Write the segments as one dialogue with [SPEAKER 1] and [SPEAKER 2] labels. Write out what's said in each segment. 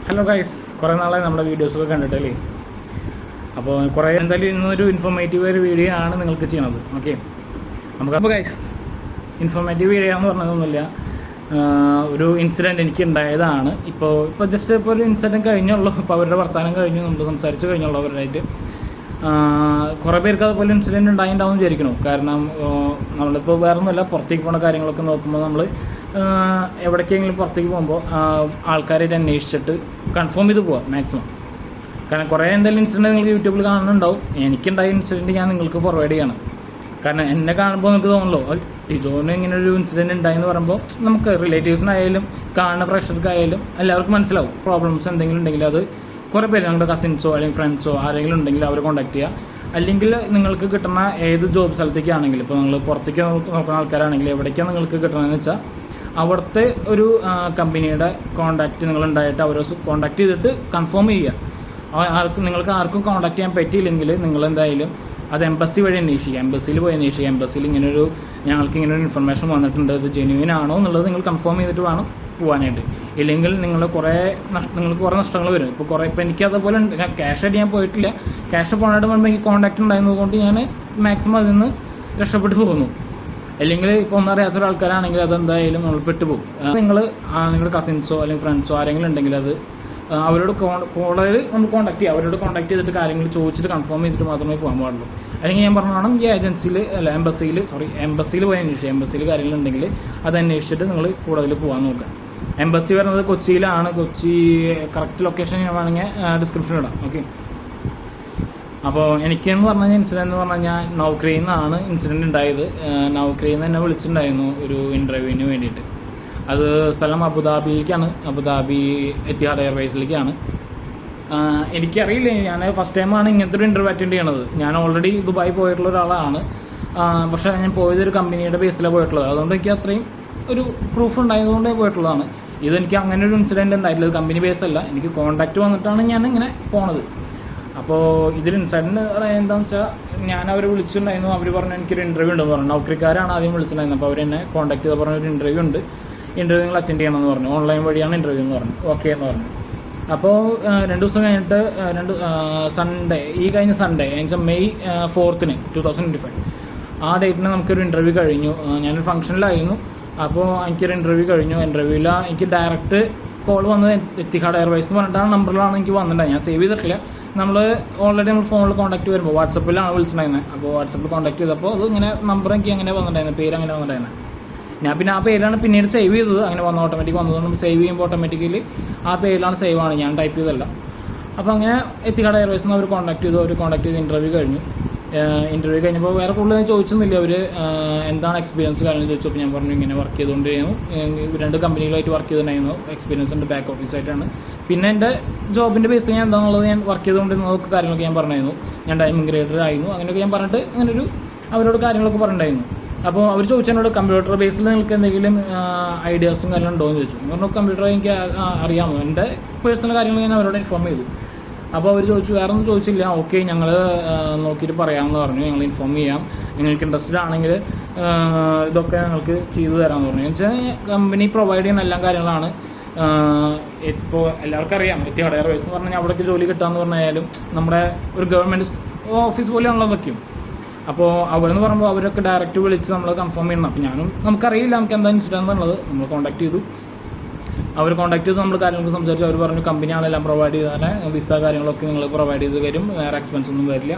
[SPEAKER 1] Hello guys, കുറേ നാളായി നമ്മുടെ വീഡിയോസൊക്കെ കണ്ടിട്ടല്ലേ. അപ്പോൾ കുറേ എന്തായാലും ഇന്നൊരു ഇൻഫോർമേറ്റീവ് ഒരു വീഡിയോ ആണ് നിങ്ങൾക്ക് ചെയ്യണത്. ഓക്കെ, നമുക്കപ്പോൾ ഗൈസ് ഇൻഫോർമേറ്റീവ് വീഡിയോ എന്ന് പറഞ്ഞതൊന്നുമില്ല, ഒരു ഇൻസിഡൻറ്റ് എനിക്ക് ഉണ്ടായതാണ്. ഇപ്പോൾ ജസ്റ്റ് ഒരു ഇൻസിഡൻറ്റ് കഴിഞ്ഞുള്ളൂ. ഇപ്പോൾ അവരുടെ വർത്തമാനം കഴിഞ്ഞു, നമ്മൾ സംസാരിച്ച് കഴിഞ്ഞുള്ളൂ അവരുമായിട്ട്. കുറേ പേർക്ക് അതുപോലെ ഇൻസിഡൻറ്റ് ഉണ്ടായിട്ടുണ്ടാവും വിചാരിക്കണം. കാരണം നമ്മളിപ്പോൾ വേറെ ഒന്നുമില്ല, പുറത്തേക്ക് പോകുന്ന കാര്യങ്ങളൊക്കെ നോക്കുമ്പോൾ നമ്മൾ എവിടേക്കെങ്കിലും പുറത്തേക്ക് പോകുമ്പോൾ ആൾക്കാരായിട്ട് അന്വേഷിച്ചിട്ട് കൺഫേം ചെയ്ത് പോവാം മാക്സിമം. കാരണം കുറേ എന്തെങ്കിലും ഇൻസിഡൻറ്റ് നിങ്ങൾക്ക് യൂട്യൂബിൽ കാണുന്നുണ്ടാവും. എനിക്കുണ്ടായ ഇൻസിഡൻറ്റ് ഞാൻ നിങ്ങൾക്ക് ഫോർവേഡ് ചെയ്യണം. കാരണം എന്നെ കാണുമ്പോൾ നമുക്ക് തോന്നുമല്ലോ, ടിജോന് ഇങ്ങനെ ഒരു ഇൻസിഡൻറ്റ് ഉണ്ടായെന്ന് പറയുമ്പോൾ നമുക്ക് റിലേറ്റീവ്സിനായാലും കാണുന്ന പ്രേക്ഷകർക്കായാലും എല്ലാവർക്കും മനസ്സിലാവും. പ്രോബ്ലംസ് എന്തെങ്കിലും ഉണ്ടെങ്കിൽ അത് കുറേ പേര് ഞങ്ങളുടെ കസിൻസോ അല്ലെങ്കിൽ ഫ്രണ്ട്സോ ആരെങ്കിലും ഉണ്ടെങ്കിൽ അവരെ കോൺടാക്ട് ചെയ്യുക. അല്ലെങ്കിൽ നിങ്ങൾക്ക് കിട്ടുന്ന ഏത് ജോബ് സ്ഥലത്തേക്കാണെങ്കിലും, ഇപ്പോൾ നിങ്ങൾ പുറത്തേക്ക് നോക്കുന്ന ആൾക്കാരാണെങ്കിൽ എവിടേക്കാണ് നിങ്ങൾക്ക് കിട്ടണമെന്ന് വെച്ചാൽ അവിടുത്തെ ഒരു കമ്പനിയുടെ കോൺടാക്റ്റ് നിങ്ങളുണ്ടായിട്ട് അവരെ കോൺടാക്ട് ചെയ്തിട്ട് കൺഫേം ചെയ്യുക. നിങ്ങൾക്ക് ആർക്കും കോൺടാക്ട് ചെയ്യാൻ പറ്റിയില്ലെങ്കിൽ നിങ്ങളെന്തായാലും അത് എംബസി വഴി അന്വേഷിക്കുക. എംബസിയിൽ പോയി അന്വേഷിക്കുക. എംബസിയിൽ ഞങ്ങൾക്ക് ഇങ്ങനൊരു ഇൻഫർമേഷൻ വന്നിട്ടുണ്ട്, ഇത് ജെന്യുവിൻ ആണോ എന്നുള്ളത് നിങ്ങൾ കൺഫേം ചെയ്തിട്ട് വേണം പോകാനായിട്ട്. ഇല്ലെങ്കിൽ നിങ്ങൾക്ക് കുറേ നഷ്ടങ്ങൾ വരും. ഇപ്പോൾ എനിക്ക് അതുപോലെ ഉണ്ട്. ഞാൻ ക്യാഷ് ആയിട്ട് ഞാൻ പോയിട്ടില്ല. ക്യാഷ് പോകാനായിട്ട് വരുമ്പോൾ എനിക്ക് കോൺടാക്റ്റ് ഉണ്ടായിരുന്നത് കൊണ്ട് ഞാൻ മാക്സിമം അതിൽ നിന്ന് രക്ഷപ്പെട്ടു പോകുന്നു. അല്ലെങ്കിൽ ഇപ്പോൾ ഒന്നും അറിയാത്ത ഒരാൾക്കാരാണെങ്കിൽ അതെന്തായാലും നമ്മൾ പെട്ടുപോകും. നിങ്ങളുടെ കസിൻസോ അല്ലെങ്കിൽ ഫ്രണ്ട്സോ ആരെങ്കിലും ഉണ്ടെങ്കിൽ അത് അവരോട് കോളേജിൽ നമ്മൾ കോൺടാക്ട് ചെയ്യുക. അവരോട് കോൺടാക്ട് ചെയ്തിട്ട് കാര്യങ്ങൾ ചോദിച്ചിട്ട് കൺഫേം ചെയ്തിട്ട് മാത്രമേ പോകാൻ പാടുള്ളൂ. അല്ലെങ്കിൽ ഞാൻ പറഞ്ഞതാണ്, ഈ എംബസിയിൽ പോയി അന്വേഷിക്കുക. എംബസിയിൽ കാര്യങ്ങളുണ്ടെങ്കിൽ അത് അന്വേഷിച്ചിട്ട് നിങ്ങൾ കൂടുതൽ പോകാൻ നോക്കുക. എംബസി വരുന്നത് കൊച്ചിയിലാണ്. കൊച്ചി കറക്റ്റ് ലൊക്കേഷൻ ഞാൻ വേണമെങ്കിൽ ഡിസ്ക്രിപ്ഷനിൽ ഇടാം. ഓക്കെ, അപ്പോൾ എനിക്കെന്ന് പറഞ്ഞു കഴിഞ്ഞാൽ ഇൻസിഡൻറ്റ് എന്ന് പറഞ്ഞു കഴിഞ്ഞാൽ നൗക്രിയിൽ നിന്നാണ് ഇൻസിഡൻറ്റ് ഉണ്ടായത്. നൗക്രിയിൽ നിന്ന് എന്നെ വിളിച്ചിട്ടുണ്ടായിരുന്നു ഒരു ഇൻ്റർവ്യൂവിന് വേണ്ടിയിട്ട്. അത് സ്ഥലം അബുദാബിയിലേക്കാണ്. Abu Dhabi Etihad എയർവേസിലേക്കാണ്. എനിക്കറിയില്ല, ഞാൻ ഫസ്റ്റ് ടൈമാണ് ഇങ്ങനത്തെ ഒരു ഇൻ്റർവ്യൂ അറ്റൻഡ് ചെയ്യണത്. ഞാൻ ഓൾറെഡി ദുബായി പോയിട്ടുള്ള ഒരാളാണ്. പക്ഷേ ഞാൻ പോയതൊരു കമ്പനിയുടെ ബേസിലാണ് പോയിട്ടുള്ളത്. അതുകൊണ്ട് എനിക്ക് അത്രയും ഒരു പ്രൂഫ് ഉണ്ടായതുകൊണ്ട് പോയിട്ടുള്ളതാണ്. ഇതെനിക്ക് അങ്ങനെ ഒരു ഇൻസിഡൻറ്റ് ഉണ്ടായിട്ടില്ല. കമ്പനി ബേസ് അല്ല, എനിക്ക് കോൺടാക്റ്റ് വന്നിട്ടാണ് ഞാൻ ഇങ്ങനെ പോണത്. അപ്പോൾ ഇതിൽ ഇൻസിഡൻറ്റ് എന്താണെന്ന് വെച്ചാൽ, ഞാൻ അവരെ വിളിച്ചിട്ടുണ്ടായിരുന്നു. അവർ പറഞ്ഞു എനിക്കൊരു ഇൻ്റർവ്യൂ ഉണ്ടെന്ന് പറഞ്ഞു. നൗക്രിക്കാരാണ് ആദ്യം വിളിച്ചിട്ടുണ്ടായിരുന്നത്. അപ്പോൾ അവരെന്നെ കോൺടാക്ട് ചെയ്ത് പറഞ്ഞൊരു ഇൻ്റർവ്യൂ ഉണ്ട്, ഇൻ്റർവ്യൂ നിങ്ങൾ അറ്റൻഡ് ചെയ്യണമെന്ന് പറഞ്ഞു. ഓൺലൈൻ വഴിയാണ് ഇൻ്റർവ്യൂ എന്ന് പറഞ്ഞു. ഓക്കെ എന്ന് പറഞ്ഞു. അപ്പോൾ 2 ദിവസം കഴിഞ്ഞിട്ട് സൺഡേ, ഈ കഴിഞ്ഞ സൺഡേ എന്നുവെച്ചാൽ മെയ് 4, 2025 ആ ഡേറ്റിന് നമുക്കൊരു ഇൻ്റർവ്യൂ കഴിഞ്ഞു. ഞാനൊരു ഫംഗ്ഷനിലായിരുന്നു. അപ്പോൾ എനിക്കൊരു ഇൻ്റർവ്യൂ കഴിഞ്ഞു. ഇൻ്റർവ്യൂവിൽ എനിക്ക് ഡയറക്റ്റ് കോൾ വന്നത് എത്തിഹാദ് എയർവേസ് എന്ന് പറഞ്ഞിട്ടാണ് നമ്പറിലാണ് എനിക്ക് വന്നിട്ടുണ്ടായത്. ഞാൻ സേവ് ചെയ്തിട്ടില്ല. നമ്മൾ ഫോണിൽ കോൺടാക്ട് വരുമ്പോൾ വാട്സപ്പിലാണ് വിളിച്ചിട്ടുണ്ടായിരുന്നത്. അപ്പോൾ വാട്സപ്പിൽ കോൺടാക്ട് ചെയ്തപ്പോൾ അത് ഇങ്ങനെ നമ്പർ എനിക്ക് അങ്ങനെ വന്നിട്ടുണ്ടായിരുന്നു, പേര് അങ്ങനെ വന്നിട്ടുണ്ടായിരുന്നത്. ഞാൻ പിന്നെ ആ പേരിലാണ് പിന്നീട് സേവ് ചെയ്തത്. അങ്ങനെ ഓട്ടോമാറ്റിക് വന്നതുകൊണ്ട് സേവ് ചെയ്യുമ്പോൾ ഓട്ടോമാറ്റിക്കലി ആ പേരിലാണ് സേവ് ആണ്, ഞാൻ ടൈപ്പ് ചെയ്തതല്ല. അപ്പോൾ അങ്ങനെ എത്തിഹാദ് എയർവേസിൽ നിന്ന് അവർ കോൺടാക്ട് ചെയ്ത് ഇൻ്റർവ്യൂ കഴിഞ്ഞു. ഇൻ്റർവ്യൂ കഴിഞ്ഞപ്പോൾ വേറെ കൂടുതൽ ചോദിച്ചൊന്നുമില്ല. അവർ എന്താണ് എക്സ്പീരിയൻസ് കാര്യങ്ങൾ ചോദിച്ചപ്പോൾ ഞാൻ പറഞ്ഞു ഇങ്ങനെ വർക്ക് ചെയ്തുകൊണ്ടിരുന്നു, 2 കമ്പനികളായിട്ട് വർക്ക് ചെയ്തിട്ടുണ്ടായിരുന്നു. എക്സ്പീരിയൻസ് ഉണ്ട്, ബാക്ക് ഓഫീസായിട്ടാണ്. പിന്നെ എൻ്റെ ജോബിൻ്റെ ബേസ് ഞാൻ എന്താണെന്നുള്ളത് ഞാൻ വർക്ക് ചെയ്തുകൊണ്ടിരുന്നതൊക്കെ കാര്യങ്ങളൊക്കെ ഞാൻ പറഞ്ഞിരുന്നു. ഞാൻ ടൈമിംഗ് ഗ്രേഡർ ആയിരുന്നു. അങ്ങനെയൊക്കെ ഞാൻ പറഞ്ഞിട്ട് അവരോട് കാര്യങ്ങളൊക്കെ പറഞ്ഞിട്ടുണ്ടായിരുന്നു. അപ്പോൾ അവർ ചോദിച്ചതിനോട് കമ്പ്യൂട്ടർ ബേസിൽ നിങ്ങൾക്ക് എന്തെങ്കിലും ഐഡിയാസും കാര്യങ്ങളും ഉണ്ടോ എന്ന് ചോദിച്ചു. പറഞ്ഞു കമ്പ്യൂട്ടർ എനിക്ക് അറിയാമോ, എൻ്റെ പേഴ്സണൽ കാര്യങ്ങൾ ഞാൻ അവരോട് ഇൻഫോം ചെയ്തു. അപ്പോൾ അവർ ചോദിച്ചു, വേറെ ഒന്നും ചോദിച്ചില്ല. ഓക്കെ, ഞങ്ങൾ നോക്കിയിട്ട് പറയാമെന്ന് പറഞ്ഞു. ഞങ്ങൾ ഇൻഫോം ചെയ്യാം, നിങ്ങൾക്ക് ഇൻട്രസ്റ്റഡ് ആണെങ്കിൽ ഇതൊക്കെ ഞങ്ങൾക്ക് ചെയ്തു തരാമെന്ന് പറഞ്ഞു. എന്ന് വെച്ചാൽ കമ്പനി പ്രൊവൈഡ് ചെയ്യുന്ന എല്ലാ കാര്യങ്ങളാണ്. ഇപ്പോൾ എല്ലാവർക്കും അറിയാം, എത്തിഹാദ് എയർവേസ് എന്ന് പറഞ്ഞാൽ അവിടേക്ക് ജോലി കിട്ടാമെന്ന് പറഞ്ഞാലും നമ്മുടെ ഒരു ഗവൺമെൻറ് ഓഫീസ് പോലെയാണല്ലോ അതൊക്കെയും. അപ്പോൾ അവരെന്ന് പറയുമ്പോൾ അവരൊക്കെ ഡയറക്റ്റ് വിളിച്ച് നമ്മൾ കൺഫേം ചെയ്യണം. അപ്പോൾ നമുക്കറിയില്ല നമുക്ക് എന്താ ഇൻസിഡൻറ്റ് എന്നുള്ളത്. നമ്മൾ കോൺടാക്ട് ചെയ്തു. അവർ കോൺടാക്ട് ചെയ്ത് നമ്മൾ കാര്യങ്ങൾക്ക് സംസാരിച്ചു. അവർ പറഞ്ഞു കമ്പനിയാണെല്ലാം പ്രൊവൈഡ് ചെയ്താൽ വിസ കാര്യങ്ങളൊക്കെ നിങ്ങൾ പ്രൊവൈഡ് ചെയ്ത് തരും, വേറെ എക്സ്പെൻസ് ഒന്നും വരില്ല,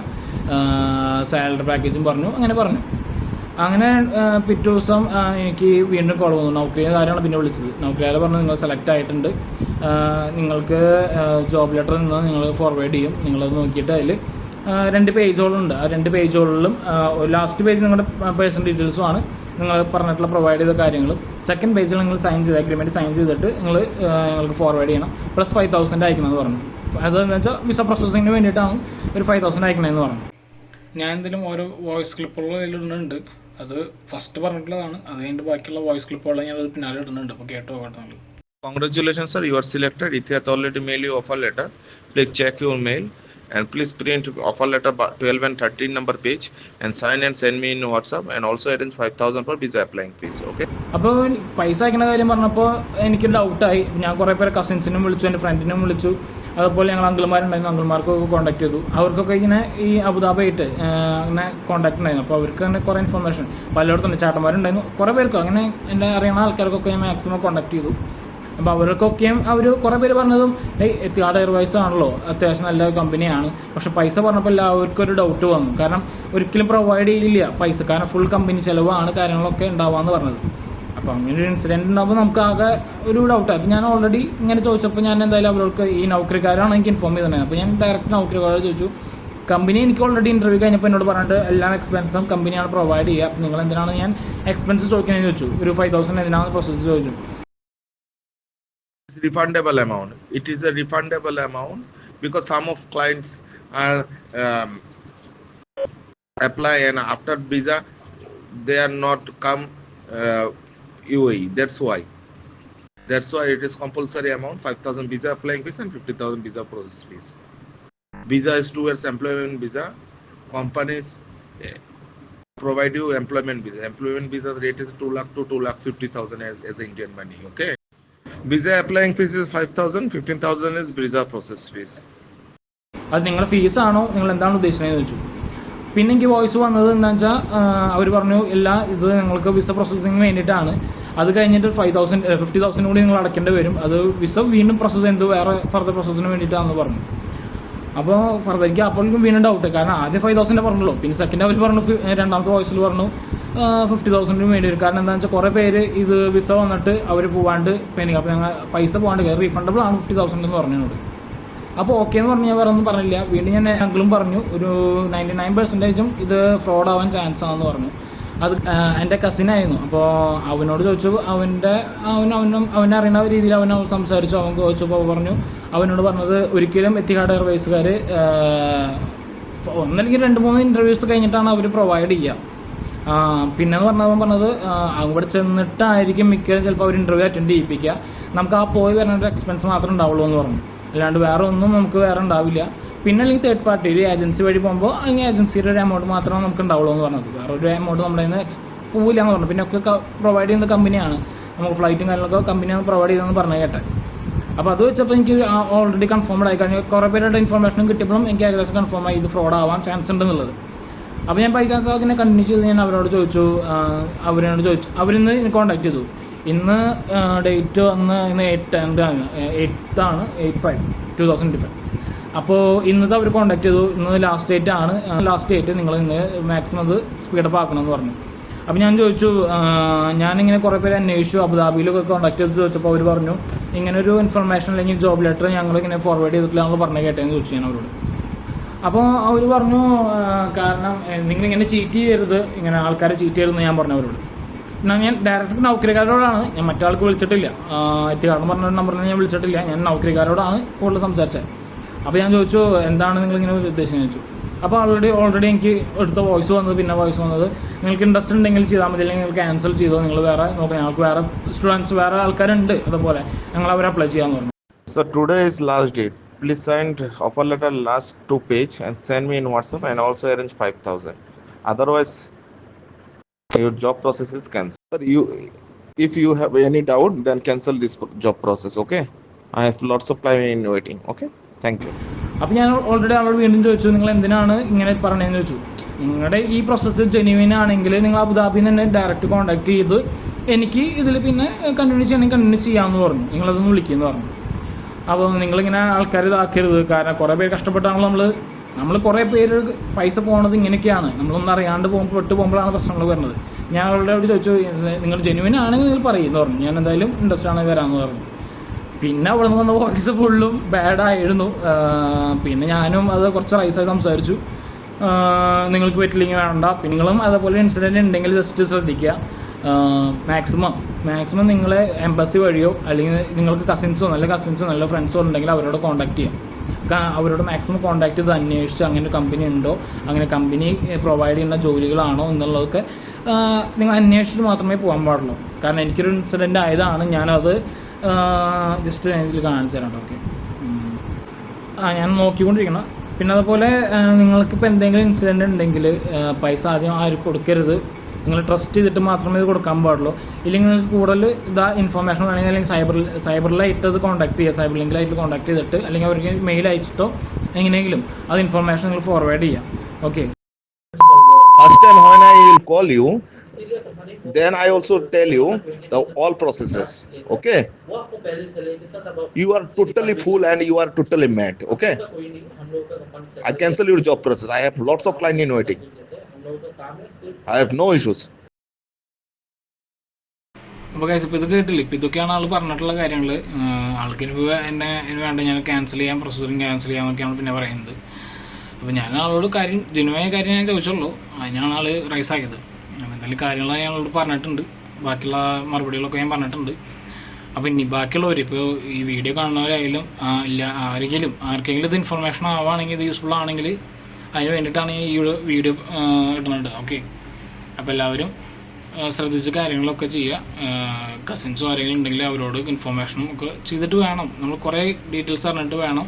[SPEAKER 1] സാലറി പാക്കേജും പറഞ്ഞു. അങ്ങനെ പിറ്റേ ദിവസം എനിക്ക് വീണ്ടും കോൾ വന്നു. നൗക്രിയ കാര്യമാണ് പിന്നെ വിളിച്ചത്. നൗക്രിയയിൽ പറഞ്ഞു നിങ്ങൾ സെലക്ട് ആയിട്ടുണ്ട്, നിങ്ങൾക്ക് ജോബ് ലെറ്റർ നിന്ന് നിങ്ങൾ ഫോർവേഡ് ചെയ്യും, നിങ്ങളത് നോക്കിയിട്ട് അതിൽ 2 പേജുകളുണ്ട്. ആ 2 പേജുകളിലും ലാസ്റ്റ് പേജ് നിങ്ങളുടെ പേഴ്സണൽ ഡീറ്റെയിൽസുമാണ്, നിങ്ങൾ പറഞ്ഞിട്ടുള്ള പ്രൊവൈഡ് ചെയ്ത കാര്യങ്ങളും. സെക്കൻഡ് പേജിൽ നിങ്ങൾ അഗ്രിമെൻറ്റ് സൈൻ ചെയ്തിട്ട് നിങ്ങൾക്ക് ഫോർവേഡ് ചെയ്യണം. പ്ലസ് 5,000 അയക്കണമെന്ന് പറഞ്ഞു. അതെന്ന് വെച്ചാൽ വിസ പ്രോസസ്സിങ്ങിന് വേണ്ടിയിട്ടാണ് ഒരു 5,000 അയക്കണമെന്ന് പറഞ്ഞു. ഞാൻ എന്തെങ്കിലും ഓരോ വോയിസ് ക്ലിപ്പുകൾ ഇടുന്നുണ്ട്. അത് ഫസ്റ്റ് പറഞ്ഞിട്ടുള്ളതാണ്. അത് കഴിഞ്ഞിട്ട് ബാക്കിയുള്ള വോയിസ് ക്ലിപ്പുകൾ ഞാനത് പിന്നാലെ ഇടുന്നുണ്ട്. അപ്പോൾ കേട്ടോ കേട്ടോ.
[SPEAKER 2] Congratulations, sir. You are selected. Etihad already mailed you offer letter. Please check your mail. and please print offer letter 12 and 13 number page and sign and send me in WhatsApp, and also arrange 5,000 for visa applying fees. Okay.
[SPEAKER 1] അപ്പോൾ പൈസ അയക്കുന്ന കാര്യം പറഞ്ഞപ്പോൾ എനിക്ക് ഡൗട്ടായി. ഞാൻ കുറേ പേരെ കസിൻസിനും വിളിച്ചു, എൻ്റെ ഫ്രണ്ടിനും വിളിച്ചു, അതുപോലെ ഞങ്ങൾ അങ്കിൾമാരുണ്ടായിരുന്നു, അങ്കിൾമാർക്കൊക്കെ കോൺടാക്ട് ചെയ്തു. അവർക്കൊക്കെ ഇങ്ങനെ ഈ അബുദാബിയായിട്ട് അങ്ങനെ കോൺടാക്ട് ഉണ്ടായിരുന്നു. അപ്പോൾ അവർക്ക് തന്നെ കുറേ ഇൻഫർമേഷൻ പലയിടത്തുണ്ട്, ചേട്ടന്മാരുണ്ടായിരുന്നു, കുറേ പേർക്ക് അങ്ങനെ എൻ്റെ അറിയുന്ന ആൾക്കാർക്കൊക്കെ ഞാൻ മാക്സിമം കോൺടാക്ട് ചെയ്തു. അപ്പോൾ അവർക്കൊക്കെയും അവർ കുറേ പേര് പറഞ്ഞതും എത്തിഹാഡ് എയർവേസ് ആണല്ലോ, അത്യാവശ്യം നല്ല കമ്പനിയാണ്. പക്ഷേ പൈസ പറഞ്ഞപ്പോൾ എല്ലാവർക്കൊരു ഡൗട്ട് വന്നു. കാരണം ഒരിക്കലും പ്രൊവൈഡ് ചെയ്യില്ല പൈസ, കാരണം ഫുൾ കമ്പനി ചിലവാണ് കാര്യങ്ങളൊക്കെ ഉണ്ടാവാമെന്ന് പറഞ്ഞത്. അപ്പോൾ അങ്ങനെ ഒരു ഇൻസിഡൻറ്റ് ഉണ്ടാകുമ്പോൾ നമുക്ക് ആകെ ഒരു ഡൗട്ടായി. അപ്പോൾ ഞാൻ ഓൾറെഡി ഇങ്ങനെ ചോദിച്ചപ്പോൾ ഞാൻ എന്തായാലും അവർക്ക് ഈ നൗക്കറിക്കാരാണ് എനിക്ക് ഇൻഫോം ചെയ്തിട്ടുണ്ടായത്. അപ്പോൾ ഞാൻ ഡയറക്റ്റ് നൗക്കറിക്കാരോട് ചോദിച്ചു. കമ്പനി എനിക്ക് ഓൾറെഡി ഇൻ്റർവ്യൂ കഴിഞ്ഞപ്പോൾ എന്നോട് പറഞ്ഞിട്ട് എല്ലാ എക്സ്പെൻസും കമ്പനിയാണ് പ്രൊവൈഡ് ചെയ്യുക, അപ്പോൾ നിങ്ങൾ എന്തിനാണ് ഞാൻ എക്സ്പെൻസ് ചോദിക്കണമെന്ന് ചോദിച്ചു. ഒരു 5,000 എന്തിനാണ് പ്രോസസ്സ് ചോദിച്ചു.
[SPEAKER 2] Refundable amount. It is a refundable amount because some of clients are apply and after visa they are not come UAE. That's why it is compulsory amount 5,000 visa applying fees and 50,000 visa process fees. Visa is towards employment visa. Companies provide you employment visa. Employment visa rate is 2 lakh to 2,50,000 as Indian money. Okay. Visa applying fees is 5,000, 15,000 is visa process fees.
[SPEAKER 1] അത് നിങ്ങളുടെ ഫീസാണോ, നിങ്ങൾ എന്താണ് ഉദ്ദേശിക്കുന്നത് ചോദിച്ചു. പിന്നെ എനിക്ക് voice വന്നത് എന്താണെന്ന് വെച്ചാൽ അവർ പറഞ്ഞു ഇത് നിങ്ങൾക്ക് വിസ പ്രോസസ്സിങ്ങിന് വേണ്ടിയിട്ടാണ്, അത് കഴിഞ്ഞിട്ട് 50,000 കൂടി നിങ്ങൾ അടയ്ക്കേണ്ടി വരും, അത് വിസ വീണ്ടും പ്രോസസ്സ് ചെയ്ത് വേറെ ഫർദർ പ്രോസസ്സിന് വേണ്ടിയിട്ടാണെന്ന് പറഞ്ഞു. അപ്പോൾ ഫർദർക്ക് അപ്പോഴേക്കും വീണ്ടും ഡൗട്ട്, കാരണം ആദ്യം 5,000 പറഞ്ഞല്ലോ, പിന്നെ സെക്കൻഡ് അവർ പറഞ്ഞു, രണ്ടാമത്തെ വോയിസിൽ പറഞ്ഞു 50,000 വേണ്ടി വരും. കാരണം എന്താണെന്ന് വെച്ചാൽ കുറേ പേര് ഇത് വിസ വന്നിട്ട് അവർ പോവാണ്ട് പെൻഡിങ്, അപ്പോൾ ഞങ്ങൾ പൈസ പോകാണ്ട് റീഫണ്ടബിൾ ആണ് 50,000 എന്ന് പറഞ്ഞോട്. അപ്പോൾ ഓക്കെ എന്ന് പറഞ്ഞ് ഞാൻ വേറെ ഒന്നും പറഞ്ഞില്ല. വീണ്ടും ഞാൻ അങ്കിളും പറഞ്ഞു ഒരു 99% ഇത് ഫ്രോഡ് ആവാൻ ചാൻസ് ആണെന്ന് പറഞ്ഞു. അത് എൻ്റെ കസിനായിരുന്നു. അപ്പോൾ അവനോട് ചോദിച്ചു, അവനെ അറിയുന്ന രീതിയിൽ അവൻ സംസാരിച്ചു. അവൻ ചോദിച്ചപ്പോൾ പറഞ്ഞു, അവനോട് പറഞ്ഞത് ഒരിക്കലും എത്തിഹാഡ് എയർവേസുകാർ ഒന്നല്ലെങ്കിൽ 2-3 ഇൻ്റർവ്യൂസ് കഴിഞ്ഞിട്ടാണ് അവർ പ്രൊവൈഡ് ചെയ്യുക. പിന്നെന്ന് പറഞ്ഞത് അവിടെ ചെന്നിട്ടായിരിക്കും മിക്കവരും ചിലപ്പോൾ അവർ ഇൻ്റർവ്യൂ അറ്റൻഡ് ചെയ്യിപ്പിക്കുക, നമുക്ക് ആ പോയി വരേണ്ട എക്സ്പെൻസ് മാത്രമേ ഉണ്ടാവുള്ളൂ എന്ന് പറഞ്ഞു, അല്ലാണ്ട് വേറെ ഒന്നും നമുക്ക് വേറെ ഉണ്ടാവില്ല. പിന്നെ അല്ലെങ്കിൽ തേർഡ് പാർട്ടി ഒരു ഏജൻസി വഴി പോകുമ്പോൾ അല്ലെങ്കിൽ ഏജൻസിയുടെ ഒരു എമൗണ്ട് മാത്രമേ നമുക്ക് ഉണ്ടാവുള്ളൂ എന്ന് പറഞ്ഞത്, വേറെ ഒരു എമൗണ്ട് നമ്മുടെ കയ്യിൽ നിന്ന് പോവില്ല എന്ന് പറഞ്ഞു. പിന്നെ ഒക്കെ പ്രൊവൈഡ് ചെയ്യുന്ന കമ്പനിയാണ്, നമുക്ക് ഫ്ലൈറ്റും കാര്യങ്ങളൊക്കെ കമ്പനിയാണ് പ്രൊവൈഡ് ചെയ്തതെന്ന് പറഞ്ഞു കേട്ടെ. അപ്പോൾ അത് വെച്ചപ്പോൾ എനിക്ക് ഓൾറെഡി കൺഫേംഡ് ആയി കഴിഞ്ഞു. കുറേ പേരുടെ ഇൻഫർമേഷനും കിട്ടിയപ്പോഴും എനിക്ക് ഏകദേശം കൺഫേം ആയി ഇത് ഫ്രോഡ് ആവാൻ ചാൻസ് ഉണ്ടെന്നുള്ളത്. അപ്പോൾ ഞാൻ ബൈ ചാൻസ് അതിനെ കണ്ടിന്യൂ ചെയ്ത് ഞാൻ അവരോട് ചോദിച്ചു, അവരിന്ന് കോൺടാക്ട് ചെയ്തു. ഇന്ന് ഡേറ്റ് ഇന്ന് 8/2025. അപ്പോൾ ഇന്നത്തെ അവർ കോൺടാക്ട് ചെയ്തു. ഇന്ന് ലാസ്റ്റ് ഡേറ്റ് നിങ്ങൾ ഇന്ന് മാക്സിമം അത് സ്പീഡപ്പ് ആക്കണമെന്ന് പറഞ്ഞു. അപ്പോൾ ഞാൻ ചോദിച്ചു, ഞാനിങ്ങനെ കുറേ പേര് അന്വേഷിച്ചു, അബുദാബിയിലൊക്കെ കോൺടാക്ട് ചെയ്ത് ചോദിച്ചപ്പോൾ അവർ പറഞ്ഞു ഇങ്ങനൊരു ഇൻഫർമേഷൻ അല്ലെങ്കിൽ ജോബ് ലെറ്റർ ഞങ്ങളിങ്ങനെ ഫോർവേഡ് ചെയ്തിട്ടില്ല എന്ന് പറഞ്ഞു കേട്ടേന്ന് ചോദിച്ചു ഞാൻ അവരോട്. അപ്പോൾ അവർ പറഞ്ഞു, കാരണം നിങ്ങളിങ്ങനെ ചീറ്റ് ചെയ്യരുത്, ഇങ്ങനെ ആൾക്കാരെ ചീറ്റ് ചെയ്യരുതെന്ന് ഞാൻ പറഞ്ഞു അവരോട്. ഞാൻ ഡയറക്റ്റ് നൗക്കറിക്കാരോടാണ്, ഞാൻ മറ്റാൾക്ക് വിളിച്ചിട്ടില്ല, എത്തിക്കാരെന്ന് പറഞ്ഞ നമ്പറിൽ ഞാൻ വിളിച്ചിട്ടില്ല, ഞാൻ നൗക്കറിക്കാരോടാണ് കൂടുതൽ സംസാരിച്ചത്. അപ്പോൾ ഞാൻ ചോദിച്ചു എന്താണ് നിങ്ങളിങ്ങനെ ഉദ്ദേശിച്ചത് ചോദിച്ചു. അപ്പോൾ ഓൾറെഡി എനിക്ക് എടുത്ത വോയിസ് വന്നത്, പിന്നെ വോയിസ് വന്നത് നിങ്ങൾക്ക് ഇൻട്രസ്റ്റ് ഉണ്ടെങ്കിൽ ചെയ്താൽ മതി, അല്ലെങ്കിൽ നിങ്ങൾ ക്യാൻസൽ ചെയ്തോ, നിങ്ങൾ വേറെ നോക്കാം, ഞങ്ങൾക്ക് വേറെ സ്റ്റുഡൻസ് വേറെ ആൾക്കാരുണ്ട് അതുപോലെ, ഞങ്ങൾ അവരെ അപ്ലൈ ചെയ്യാമെന്ന് പറഞ്ഞു.
[SPEAKER 2] So today is last date. Please send offer letter last 2 page and send me in WhatsApp, and also arrange 5,000. Otherwise your job process is cancelled. Sir, if you have any doubt, then cancel this job process. Okay, I have lots of time in waiting. Okay, thank you.
[SPEAKER 1] അപ്പോൾ ഞാൻ already അവരോട് വീണ്ടും ചോദിച്ചു, നിങ്ങൾ എന്തിനാണ് ഇങ്ങനെ പറഞ്ഞതെന്ന് ചോദിച്ചു. നിങ്ങളുടെ ഈ പ്രോസസ്സ് ജെന്യുവിൻ ആണെങ്കിൽ നിങ്ങൾ അബുദാബിയിൽ നിന്ന് ഡയറക്റ്റ് കോൺടാക്ട് ചെയ്ത് എനിക്ക് ഇതിൽ പിന്നെ കണ്ടിന്യൂ ചെയ്യണമെങ്കിൽ കണ്ടിന്യൂ ചെയ്യാമെന്ന് പറഞ്ഞു, നിങ്ങളതൊന്ന് വിളിക്കുമെന്ന് പറഞ്ഞു. അപ്പോൾ നിങ്ങളിങ്ങനെ ആൾക്കാർ ഇതാക്കരുത്, കാരണം കുറേ പേര് കഷ്ടപ്പെട്ടാണല്ലോ നമ്മൾ കുറേ പേര് പൈസ പോകുന്നത് ഇങ്ങനെയൊക്കെയാണ്, നമ്മളൊന്നും അറിയാണ്ട് പോകുമ്പോഴാണ് പ്രശ്നങ്ങൾ വരുന്നത്. ഞാൻ അവരുടെ ചോദിച്ചു, നിങ്ങൾ ജെന്യുവിൻ ആണെങ്കിൽ നിങ്ങൾ പറയുമെന്ന് പറഞ്ഞു. ഞാൻ എന്തായാലും ഇൻട്രസ്റ്റ് ആണ് വരാമെന്ന് പറഞ്ഞു. പിന്നെ അവിടെ നിന്ന് വന്ന വോയിസ് ഫുള്ളും ബാഡായിരുന്നു. പിന്നെ ഞാനും അത് കുറച്ച് റൈസായി സംസാരിച്ചു, നിങ്ങൾക്ക് പറ്റില്ലെങ്കിൽ വേണ്ട, നിങ്ങളും അതേപോലെ ഇൻസിഡൻറ്റ് ഉണ്ടെങ്കിൽ ജസ്റ്റ് ശ്രദ്ധിക്കുക. മാക്സിമം നിങ്ങളെ എംബസി വഴിയോ അല്ലെങ്കിൽ നിങ്ങൾക്ക് നല്ല കസിൻസോ നല്ല ഫ്രണ്ട്സോ ഉണ്ടെങ്കിൽ അവരോട് കോൺടാക്ട് ചെയ്യാം. അവരോട് മാക്സിമം കോൺടാക്ട് ചെയ്ത് അന്വേഷിച്ച് അങ്ങനെ കമ്പനി ഉണ്ടോ, അങ്ങനെ കമ്പനി പ്രൊവൈഡ് ചെയ്യുന്ന ജോലികളാണോ എന്നുള്ളതൊക്കെ നിങ്ങൾ അന്വേഷിച്ചിട്ട് മാത്രമേ പോകാൻ പാടുള്ളൂ. കാരണം എനിക്കൊരു ഇൻസിഡൻറ്റ് ആയതാണ്, ഞാനത് ജസ്റ്റ് ഇതിൽ കാണിച്ചു തരാം. ഓക്കെ, ഞാൻ നോക്കിക്കൊണ്ടിരിക്കണം. പിന്നെ അതുപോലെ നിങ്ങൾക്കിപ്പോൾ എന്തെങ്കിലും ഇൻസിഡൻറ്റ് ഉണ്ടെങ്കിൽ പൈസ ആദ്യം ആരും കൊടുക്കരുത്. നിങ്ങൾ ട്രസ്റ്റ് ചെയ്തിട്ട് മാത്രമേ ഇത് കൊടുക്കാൻ പാടുള്ളൂ. ഇല്ലെങ്കിൽ നിങ്ങൾക്ക് കൂടുതൽ ഇൻഫർമേഷൻ വേണമെങ്കിൽ അല്ലെങ്കിൽ സൈബറിലായിട്ട് അത് കോൺടാക്ട് ചെയ്യുക, സൈബർ ലിങ്കിലായിട്ട് കോൺടാക്ട് ചെയ്തിട്ട് അല്ലെങ്കിൽ അവർക്ക് മെയിൽ അയച്ചിട്ടോ എങ്ങനെയെങ്കിലും അത് ഇൻഫർമേഷൻ നിങ്ങൾ ഫോർവേഡ് ചെയ്യാം. Okay.
[SPEAKER 2] First time when I will call you, then I also tell you the all processes. Okay. You are totally full and you are totally mad. Okay. I cancel your job process. I have lots of clients in waiting. I have no issues.
[SPEAKER 1] അപ്പോൾ guys ഇപ്പോൾ ഇത് കേട്ടില്ല. ഇപ്പോൾ ഇതൊക്കെയാണ് ആൾ പറഞ്ഞിട്ടുള്ള കാര്യങ്ങൾ. ആൾക്കിനിപ്പോൾ എന്നെ വേണ്ട, ഞാൻ ക്യാൻസൽ ചെയ്യാം, പ്രൊസീജിയറിങ് ക്യാൻസൽ ചെയ്യാമെന്നൊക്കെയാണ് പിന്നെ പറയുന്നത്. അപ്പോൾ ഞാൻ ആളോട് ജെനുവായ കാര്യം ഞാൻ ചോദിച്ചുള്ളൂ. അതിനാണ് ആൾ റൈസ് ആക്കിയത്. എന്തായാലും കാര്യങ്ങൾ ഞാൻ ആളോട് പറഞ്ഞിട്ടുണ്ട്, ബാക്കിയുള്ള മറുപടികളൊക്കെ ഞാൻ പറഞ്ഞിട്ടുണ്ട്. അപ്പോൾ ഇനി ബാക്കിയുള്ളവർ ഇപ്പോൾ ഈ വീഡിയോ കാണുന്നവരായാലും ഇല്ല ആർക്കെങ്കിലും ഇത് ഇൻഫർമേഷൻ ആവുകയാണെങ്കിൽ, ഇത് യൂസ്ഫുൾ ആണെങ്കിൽ അതിന് വേണ്ടിയിട്ടാണ് ഈ വീഡിയോ ഇടുന്നുണ്ട്. ഓക്കെ. അപ്പോൾ എല്ലാവരും ശ്രദ്ധിച്ച് കാര്യങ്ങളൊക്കെ ചെയ്യുക. കസിൻസോ ആരെങ്കിലും ഉണ്ടെങ്കിൽ അവരോട് ഇൻഫർമേഷനും ഒക്കെ ചെയ്തിട്ട് വേണം, നമ്മൾ കുറേ ഡീറ്റെയിൽസ് അറിഞ്ഞിട്ട് വേണം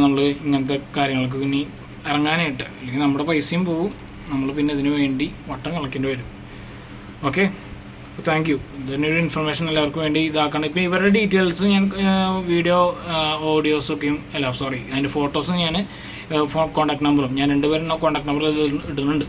[SPEAKER 1] നമ്മൾ ഇങ്ങനത്തെ കാര്യങ്ങൾക്ക് ഇനി ഇറങ്ങാനായിട്ട്. അല്ലെങ്കിൽ നമ്മുടെ പൈസയും പോവും, നമ്മൾ പിന്നെ ഇതിനു വേണ്ടി വട്ടം കളിക്കേണ്ടി വരും. ഓക്കെ. Thank you. ഇതിനൊരു ഇൻഫർമേഷൻ എല്ലാവർക്കും വേണ്ടി ഇതാക്കണം. ഇപ്പോൾ ഇവരുടെ ഡീറ്റെയിൽസ് ഞാൻ വീഡിയോ ഓഡിയോസൊക്കെയും അതിൻ്റെ ഫോട്ടോസും ഞാൻ കോൺടാക്ട് നമ്പറും ഞാൻ 2 പേരും കോൺടാക്ട് നമ്പർ ഇടുന്നുണ്ട്.